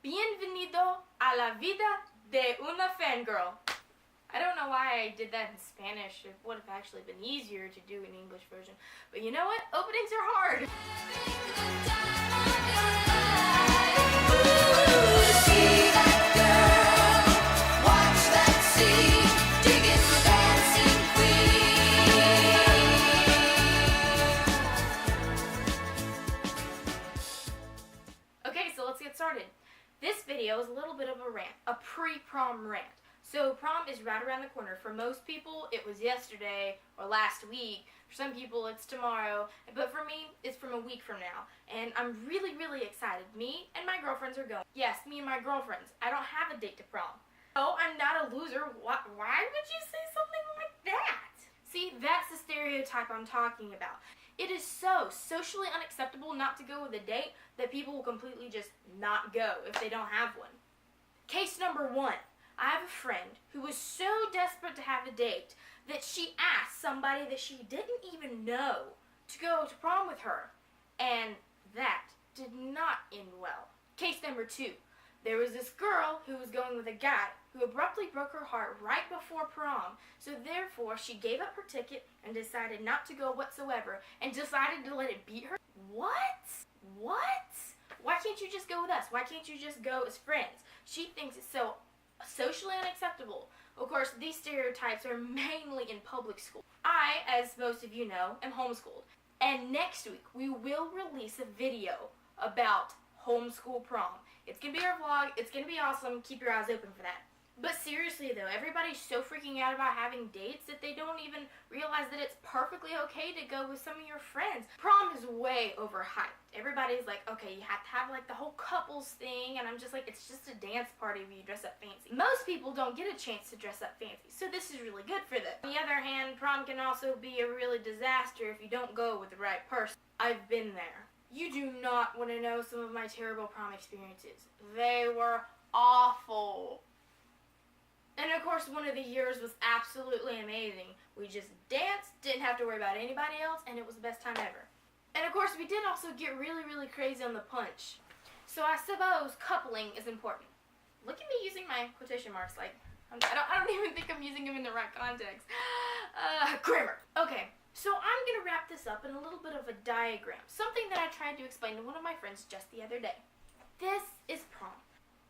Bienvenido a la vida de una fangirl. I don't know why I did that in Spanish. It would have actually been easier to do an English version. But you know what? Openings are hard. Okay, so let's get started. This video is a little bit of a rant, a pre-prom rant. So prom is right around the corner. For most people, it was yesterday or last week. For some people, it's tomorrow. But for me, it's from a week from now. And I'm really, really excited. Me and my girlfriends are going. Yes, me and my girlfriends. I don't have a date to prom. Oh, I'm not a loser. Why would you say something like that? See, that's the stereotype I'm talking about. It is so socially unacceptable not to go with a date that people will completely just not go if they don't have one. Case number one. I have a friend who was so desperate to have a date that she asked somebody that she didn't even know to go to prom with her. And that did not end well. Case number two. There was this girl who was going with a guy who abruptly broke her heart right before prom. So therefore, she gave up her ticket and decided not to go whatsoever and decided to let it beat her. What? What? Why can't you just go with us? Why can't you just go as friends? She thinks it's so socially unacceptable. Of course, these stereotypes are mainly in public school. I, as most of you know, am homeschooled. And next week, we will release a video about homeschool prom. It's going to be our vlog. It's going to be awesome. Keep your eyes open for that. But seriously though, everybody's so freaking out about having dates that they don't even realize that it's perfectly okay to go with some of your friends. Prom is way overhyped. Everybody's like, okay, you have to have like the whole couples thing, and I'm just like, it's just a dance party where you dress up fancy. Most people don't get a chance to dress up fancy, so this is really good for them. On the other hand, prom can also be a really disaster if you don't go with the right person. I've been there. You do not want to know some of my terrible prom experiences. They were awful. And of course, one of the years was absolutely amazing. We just danced, didn't have to worry about anybody else, and it was the best time ever. And of course, we did also get really, really crazy on the punch. So I suppose coupling is important. Look at me using my quotation marks like, I don't even think I'm using them in the right context. Grammar. Okay, so I'm going to wrap this up in a little bit of a diagram. Something that I tried to explain to one of my friends just the other day. This is prom.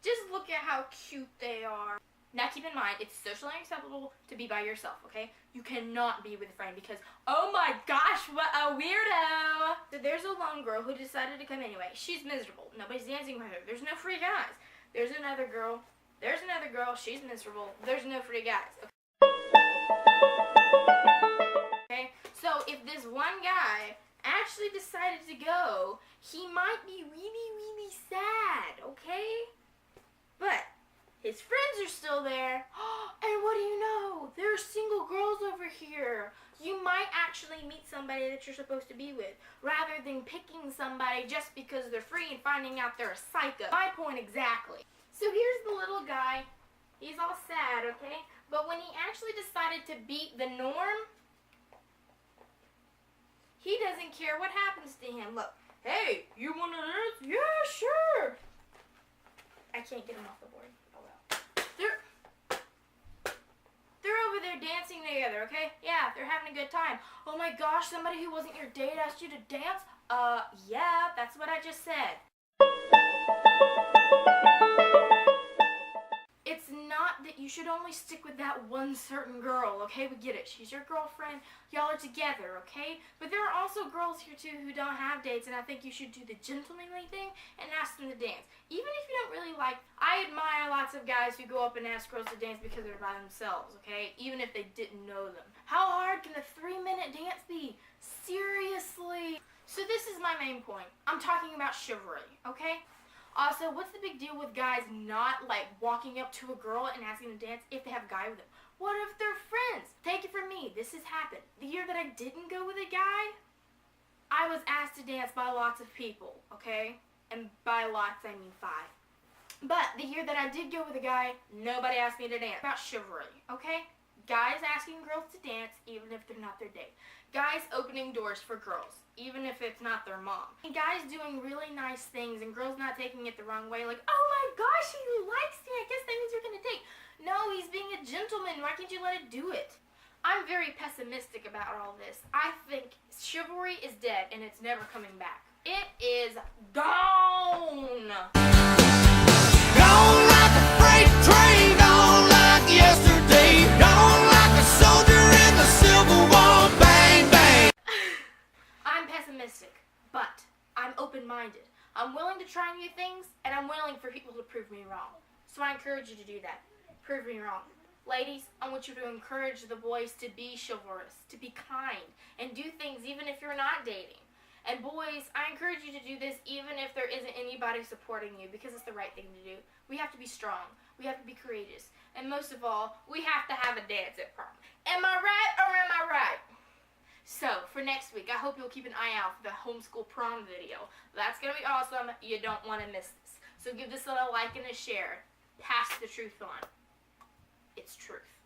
Just look at how cute they are. Now keep in mind, it's socially unacceptable to be by yourself, okay? You cannot be with a friend because, oh my gosh, what a weirdo! So there's a lone girl who decided to come anyway. She's miserable. Nobody's dancing with her. There's no free guys. There's another girl. There's another girl. She's miserable. There's no free guys. Okay? So if this one guy actually decided to go, he might be really, really sad, okay? But his friends are still there. And what do you know? There are single girls over here. You might actually meet somebody that you're supposed to be with, rather than picking somebody just because they're free and finding out they're a psycho. My point exactly. So here's the little guy. He's all sad, okay? But when he actually decided to beat the norm, he doesn't care what happens to him. Look, hey, you wanna dance? Yeah, sure. I can't get him off the board. They're over there dancing together, okay? Yeah, they're having a good time. Oh my gosh, somebody who wasn't your date asked you to dance? Yeah, that's what I just said. It's not that you should only stick with that one certain girl, okay? We get it. She's your girlfriend. Y'all are together, okay? But there are also girls here, too, who don't have dates, and I think you should do the gentlemanly thing and ask them to dance. Even if you don't really like... I admire lots of guys who go up and ask girls to dance because they're by themselves, okay? Even if they didn't know them. How hard can a 3-minute dance be? Seriously? So this is my main point. I'm talking about chivalry, okay? Also, what's the big deal with guys not, like, walking up to a girl and asking to dance if they have a guy with them? What if they're friends? Take it from me, this has happened. The year that I didn't go with a guy, I was asked to dance by lots of people, okay? And by lots, I mean 5. But the year that I did go with a guy, nobody asked me to dance. About chivalry, okay? Guys asking girls to dance even if they're not their date. Guys opening doors for girls, even if it's not their mom. And guys doing really nice things and girls not taking it the wrong way, like, oh my gosh, he likes me. I guess that means you're gonna date. No, he's being a gentleman. Why can't you let it do it? I'm very pessimistic about all this. I think chivalry is dead and it's never coming back. It is gone. Gone like a freight train, gone like yesterday, gone like a soldier in the Civil War, bang, bang. I'm pessimistic, but I'm open-minded. I'm willing to try new things, and I'm willing for people to prove me wrong. So I encourage you to do that. Prove me wrong. Ladies, I want you to encourage the boys to be chivalrous, to be kind, and do things even if you're not dating. And boys, I encourage you to do this even if there isn't anybody supporting you, because it's the right thing to do. We have to be strong. We have to be courageous. And most of all, we have to have a dance at prom. Am I right or am I right? So, for next week, I hope you'll keep an eye out for the homeschool prom video. That's going to be awesome. You don't want to miss this. So give this a like and a share. Pass the truth on. It's truth.